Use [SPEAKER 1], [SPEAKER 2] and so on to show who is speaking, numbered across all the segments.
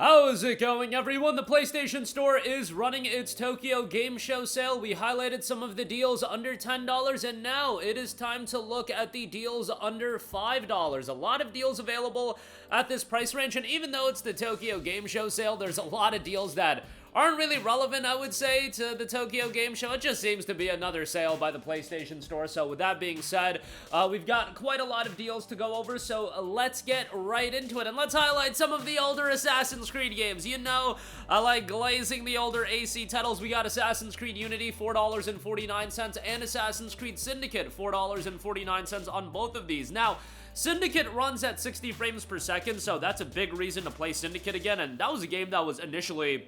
[SPEAKER 1] How's it going, everyone? The PlayStation Store is running its Tokyo Game Show sale. We highlighted some of the deals under $10, and now it is time to look at the deals under $5. A lot of deals available at this price range, and even though it's the Tokyo Game Show sale, there's a lot of deals that aren't really relevant, I would say, to the Tokyo Game Show. It just seems to be another sale by the PlayStation Store. So with that being said, we've got quite a lot of deals to go over, so let's get right into it. And let's highlight some of the older Assassin's Creed games. You know, I like glazing the older AC titles. We got Assassin's Creed Unity, $4.49, and Assassin's Creed Syndicate, $4.49 on both of these. Now, Syndicate runs at 60 frames per second, so that's a big reason to play Syndicate again, and that was a game that was initially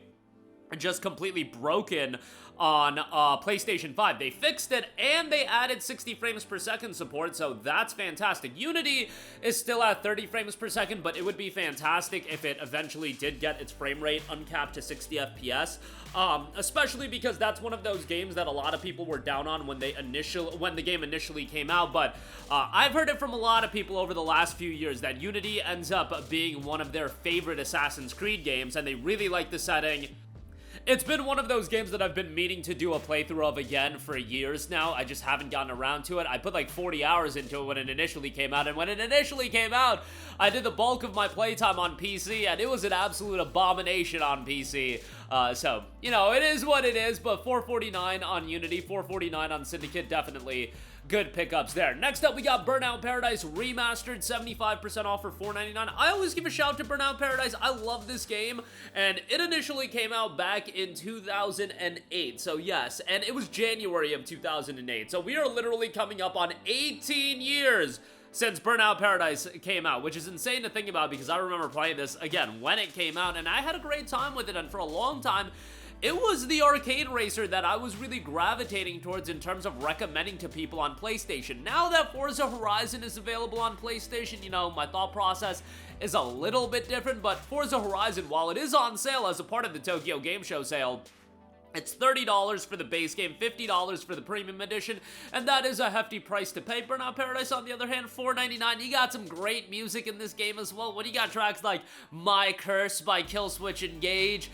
[SPEAKER 1] just completely broken on PlayStation 5. They fixed it, and they added 60 frames per second support, so that's fantastic. Unity is still at 30 frames per second, but it would be fantastic if it eventually did get its frame rate uncapped to 60 FPS, especially because that's one of those games that a lot of people were down on when the game initially came out, but I've heard it from a lot of people over the last few years that Unity ends up being one of their favorite Assassin's Creed games, and they really like the setting. It's been one of those games that I've been meaning to do a playthrough of again for years now. I just haven't gotten around to it. I put like 40 hours into it when it initially came out, and when it initially came out, I did the bulk of my playtime on PC, and it was an absolute abomination on PC. So, you know, it is what it is, but $4.49 on Unity, $4.49 on Syndicate, definitely good pickups there. Next up, we got Burnout Paradise Remastered, 75% off for $4.99. I always give a shout to Burnout Paradise. I love this game, and it initially came out back in 2008, so yes, and it was January of 2008, so we are literally coming up on 18 years since Burnout Paradise came out, which is insane to think about because I remember playing this, again, when it came out, and I had a great time with it, and for a long time, it was the arcade racer that I was really gravitating towards in terms of recommending to people on PlayStation. Now that Forza Horizon is available on PlayStation, you know, my thought process is a little bit different, but Forza Horizon, while it is on sale as a part of the Tokyo Game Show sale, it's $30 for the base game, $50 for the premium edition, and that is a hefty price to pay. Burnout Paradise, on the other hand, $4.99. You got some great music in this game as well. When you got tracks like My Curse by Killswitch Engage,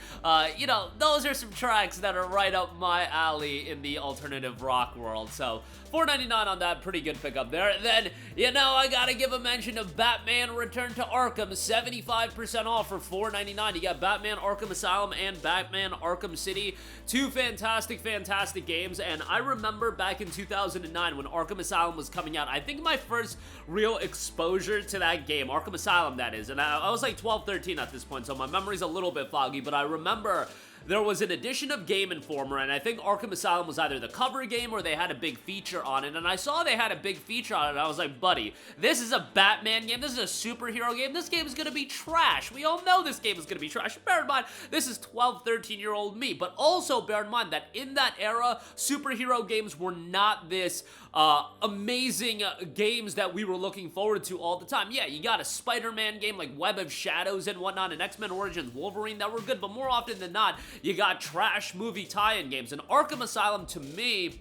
[SPEAKER 1] you know, those are some tracks that are right up my alley in the alternative rock world. So $4.99 on that, pretty good pickup there. Then, you know, I gotta give a mention of Batman Return to Arkham, 75% off for $4.99. You got Batman Arkham Asylum and Batman Arkham City. Two fantastic games, and I remember back in 2009 when Arkham Asylum was coming out, I think my first real exposure to that game, Arkham Asylum that is, and I was like 12, 13 at this point, so my memory's a little bit foggy, but I remember there was an edition of Game Informer, and I think Arkham Asylum was either the cover game or they had a big feature on it, and I saw they had a big feature on it, and I was like, buddy, this is a Batman game, this is a superhero game, this game is gonna be trash. We all know this game is gonna be trash. Bear in mind, this is 12, 13-year-old me, but also bear in mind that in that era, superhero games were not this amazing games that we were looking forward to all the time. Yeah, you got a Spider-Man game like Web of Shadows and whatnot, and X-Men Origins Wolverine that were good, but more often than not, you got trash movie tie-in games, and Arkham Asylum, to me,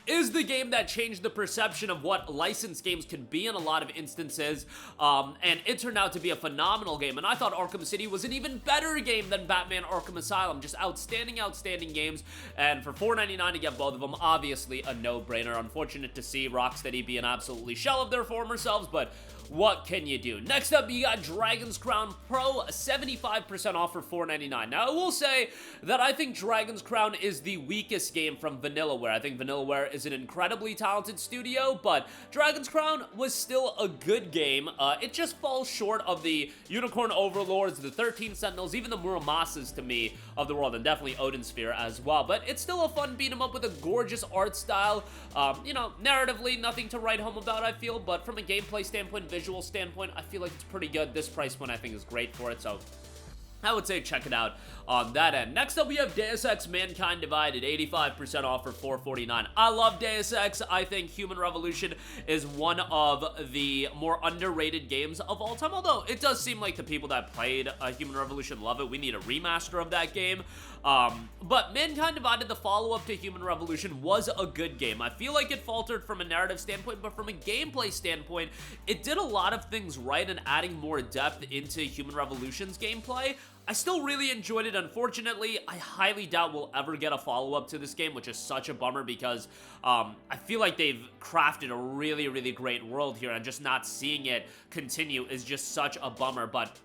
[SPEAKER 1] is the game that changed the perception of what licensed games can be in a lot of instances, and it turned out to be a phenomenal game, and I thought Arkham City was an even better game than Batman Arkham Asylum. Just outstanding games, and for $4.99 to get both of them, obviously a no-brainer. Unfortunate to see Rocksteady be an absolutely shell of their former selves, but what can you do? Next up, you got Dragon's Crown Pro, 75% off for $4.99. Now, I will say that I think Dragon's Crown is the weakest game from Vanillaware. I think Vanillaware is an incredibly talented studio, but Dragon's Crown was still a good game. It just falls short of the Unicorn Overlords, the 13 Sentinels, even the Muramasas to me of the world, and definitely Odin Sphere as well. But it's still a fun beat 'em up with a gorgeous art style. You know, narratively, nothing to write home about, I feel, but from a gameplay standpoint, visual standpoint, I feel like it's pretty good. This price point, I think, is great for it, so I would say check it out on that end. Next up, we have Deus Ex Mankind Divided, 85% off for $4.49. I love Deus Ex. I think Human Revolution is one of the more underrated games of all time, although it does seem like the people that played Human Revolution love it. We need a remaster of that game. But Mankind Divided, the follow-up to Human Revolution, was a good game. I feel like it faltered from a narrative standpoint, but from a gameplay standpoint, it did a lot of things right in adding more depth into Human Revolution's gameplay. I still really enjoyed it. Unfortunately, I highly doubt we'll ever get a follow-up to this game, which is such a bummer because I feel like they've crafted a really, really great world here, and just not seeing it continue is just such a bummer. But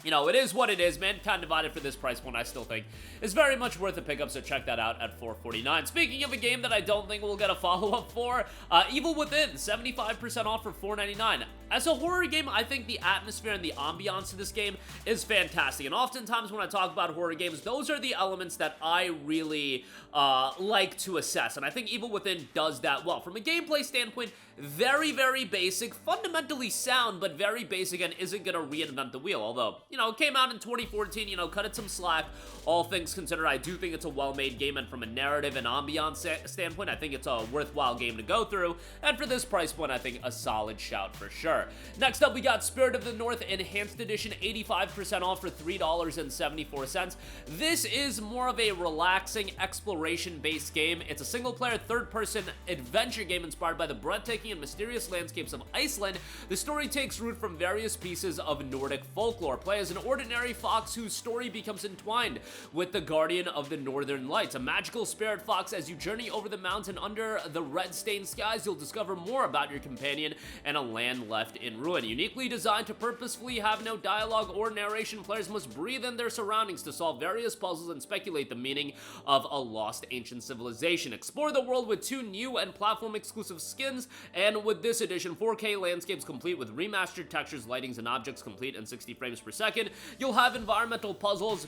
[SPEAKER 1] you know, it is what it is. Mankind Divided for this price point, I still think, is very much worth a pickup, so check that out at $4.49. Speaking of a game that I don't think we'll get a follow-up for, Evil Within, 75% off for $4.99. As a horror game, I think the atmosphere and the ambiance of this game is fantastic, and oftentimes when I talk about horror games, those are the elements that I really like to assess, and I think Evil Within does that well. From a gameplay standpoint, very, very basic, fundamentally sound, but very basic, and isn't gonna reinvent the wheel, although, you know, it came out in 2014, you know, cut it some slack. All things considered, I do think it's a well-made game, and from a narrative and ambiance standpoint, I think it's a worthwhile game to go through, and for this price point, I think a solid shout for sure. Next up, we got Spirit of the North Enhanced Edition, 85% off for $3.74. This is more of a relaxing, exploration-based game. It's a single-player, third-person adventure game inspired by the breathtaking and mysterious landscapes of Iceland. The story takes root from various pieces of Nordic folklore. Play as an ordinary fox whose story becomes entwined with the guardian of the Northern Lights, a magical spirit fox. As you journey over the mountain under the red-stained skies, you'll discover more about your companion and a land left in ruin. Uniquely designed to purposefully have no dialogue or narration, players must breathe in their surroundings to solve various puzzles and speculate the meaning of a lost ancient civilization. Explore the world with 2 new and platform-exclusive skins, and with this edition, 4K landscapes complete with remastered textures, lightings, and objects complete in 60 frames per second. You'll have environmental puzzles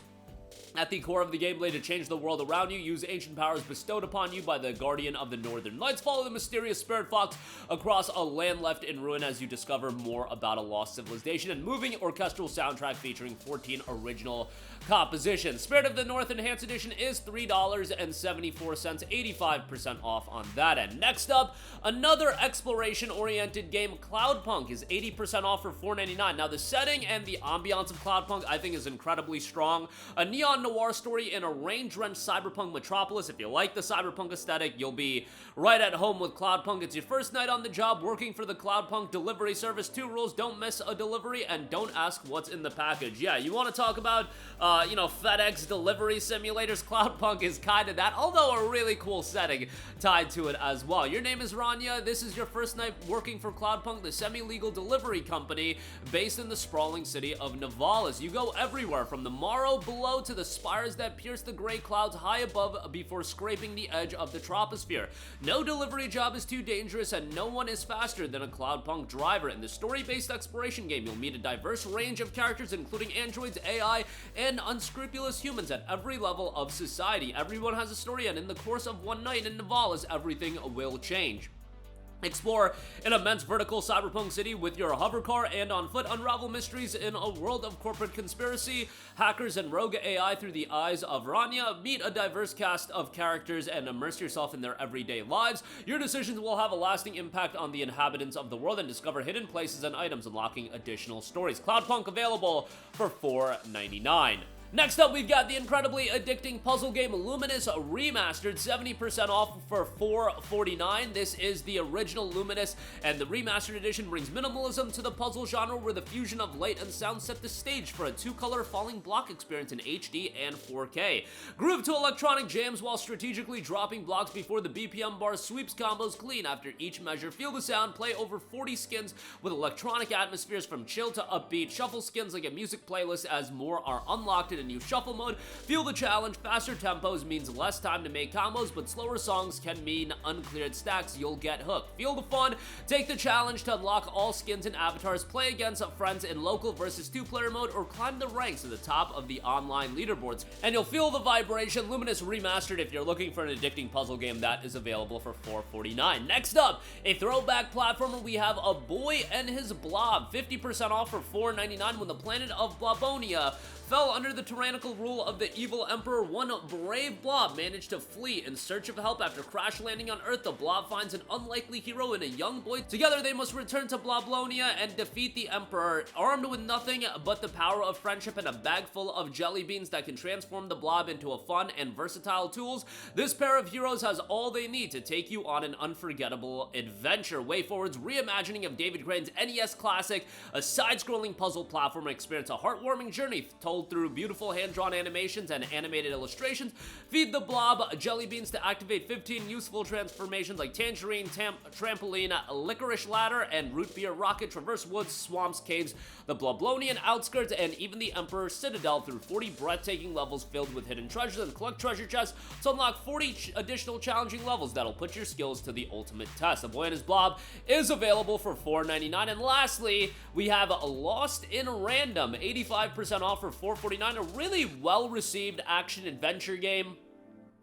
[SPEAKER 1] at the core of the gameplay to change the world around you. Use ancient powers bestowed upon you by the Guardian of the Northern Lights. Follow the mysterious spirit fox across a land left in ruin as you discover more about a lost civilization. And moving orchestral soundtrack featuring 14 original compositions. Spirit of the North Enhanced Edition is $3.74, 85% off on that end. Next up, another exploration-oriented game, Cloudpunk, is 80% off for $4.99. Now, the setting and the ambiance of Cloudpunk, I think, is incredibly strong. A neon noir story in a rain-drenched cyberpunk metropolis. If you like the cyberpunk aesthetic, you'll be right at home with Cloudpunk. It's your first night on the job working for the Cloudpunk delivery service. 2 rules: don't miss a delivery and don't ask what's in the package. Yeah, you want to talk about you know, FedEx delivery simulators? Cloudpunk is kind of that, although a really cool setting tied to it as well. Your name is Rania. This is your first night working for Cloudpunk, the semi-legal delivery company based in the sprawling city of Navalis. You go everywhere from the Morrow below to the spires that pierce the gray clouds high above before scraping the edge of the troposphere. No delivery job is too dangerous, and no one is faster than a Cloudpunk driver. In the story-based exploration game, you'll meet a diverse range of characters, including androids, AI, and unscrupulous humans at every level of society. Everyone has a story, and in the course of one night in Navalis, everything will change. Explore an immense vertical cyberpunk city with your hovercar and on foot. Unravel mysteries in a world of corporate conspiracy, hackers, and rogue AI through the eyes of Rania. Meet a diverse cast of characters and immerse yourself in their everyday lives. Your decisions will have a lasting impact on the inhabitants of the world, and discover hidden places and items, unlocking additional stories. Cloudpunk available for $4.99. Next up, we've got the incredibly addicting puzzle game LUMINES Remastered, 70% off for $4.49. This is the original LUMINES, and the Remastered Edition brings minimalism to the puzzle genre, where the fusion of light and sound set the stage for a 2-color falling block experience in HD and 4K. Groove to electronic jams while strategically dropping blocks before the BPM bar sweeps combos clean after each measure. Feel the sound, play over 40 skins with electronic atmospheres from chill to upbeat. Shuffle skins like a music playlist as more are unlocked in a new shuffle mode. Feel the challenge. Faster tempos means less time to make combos, but slower songs can mean uncleared stacks. You'll get hooked. Feel the fun. Take the challenge to unlock all skins and avatars. Play against friends in local versus 2-player mode, or climb the ranks to the top of the online leaderboards. And you'll feel the vibration. LUMINES Remastered, if you're looking for an addicting puzzle game, that is available for $4.49. Next up, a throwback platformer. We have a Boy and His Blob, 50% off for $4.99. When the planet of Blobonia fell under the tyrannical rule of the evil emperor, one brave blob managed to flee in search of help. After crash landing on Earth, the blob finds an unlikely hero in a young boy. Together, they must return to Bloblonia and defeat the emperor, armed with nothing but the power of friendship and a bag full of jelly beans that can transform the blob into a fun and versatile tools. This pair of heroes has all they need to take you on an unforgettable adventure. WayForward's reimagining of David Crane's NES classic, a side-scrolling puzzle platformer experience, a heartwarming journey told through beautiful beautiful hand-drawn animations and animated illustrations. Feed the blob jelly beans to activate 15 useful transformations like tangerine, trampoline, licorice ladder, and root beer rocket. Traverse woods, swamps, caves, the Bloblonian outskirts, and even the Emperor's Citadel through 40 breathtaking levels filled with hidden treasures, and collect treasure chests to unlock 40 additional challenging levels that'll put your skills to the ultimate test. The Boy and His Blob is available for $4.99. And lastly, we have Lost in Random, 85% off for $4.49, a really well-received action-adventure game.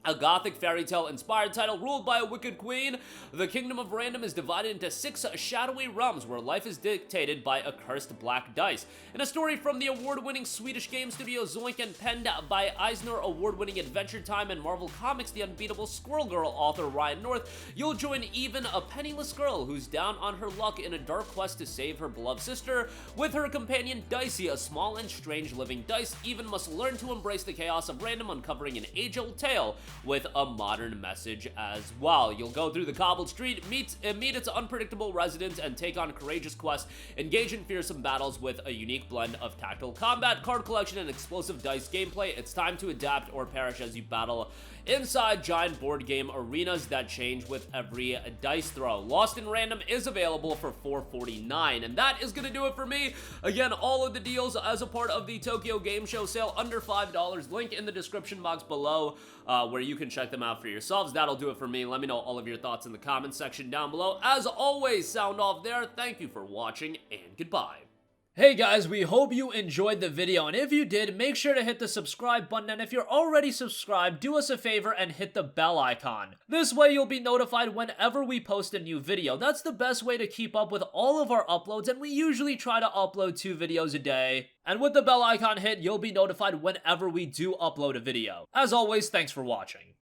[SPEAKER 1] A gothic fairy tale inspired title ruled by a wicked queen. The kingdom of Random is divided into 6 shadowy realms where life is dictated by accursed black dice. In a story from the award-winning Swedish game studio Zoink and penned by Eisner award-winning Adventure Time and Marvel Comics The Unbeatable Squirrel Girl author Ryan North, you'll join Even, a penniless girl who's down on her luck in a dark quest to save her beloved sister. With her companion Dicey, a small and strange living dice, Even must learn to embrace the chaos of Random, uncovering an age-old tale with a modern message as well. You'll go through the cobbled street, meet its unpredictable residents, and take on courageous quests, engage in fearsome battles with a unique blend of tactical combat, card collection, and explosive dice gameplay. It's time to adapt or perish as you battle inside giant board game arenas that change with every dice throw. Lost in Random is available for $4.49, and that is gonna do it for me. Again, all of the deals as a part of the Tokyo Game Show sale under $5. Link in the description box below where you can check them out for yourselves. That'll do it for me. Let me know all of your thoughts in the comments section down below. As always, sound off there. Thank you for watching, and goodbye. Hey guys, we hope you enjoyed the video, and if you did, make sure to hit the subscribe button, and if you're already subscribed, do us a favor and hit the bell icon. This way you'll be notified whenever we post a new video. That's the best way to keep up with all of our uploads, and we usually try to upload 2 videos a day. And with the bell icon hit, you'll be notified whenever we do upload a video. As always, thanks for watching.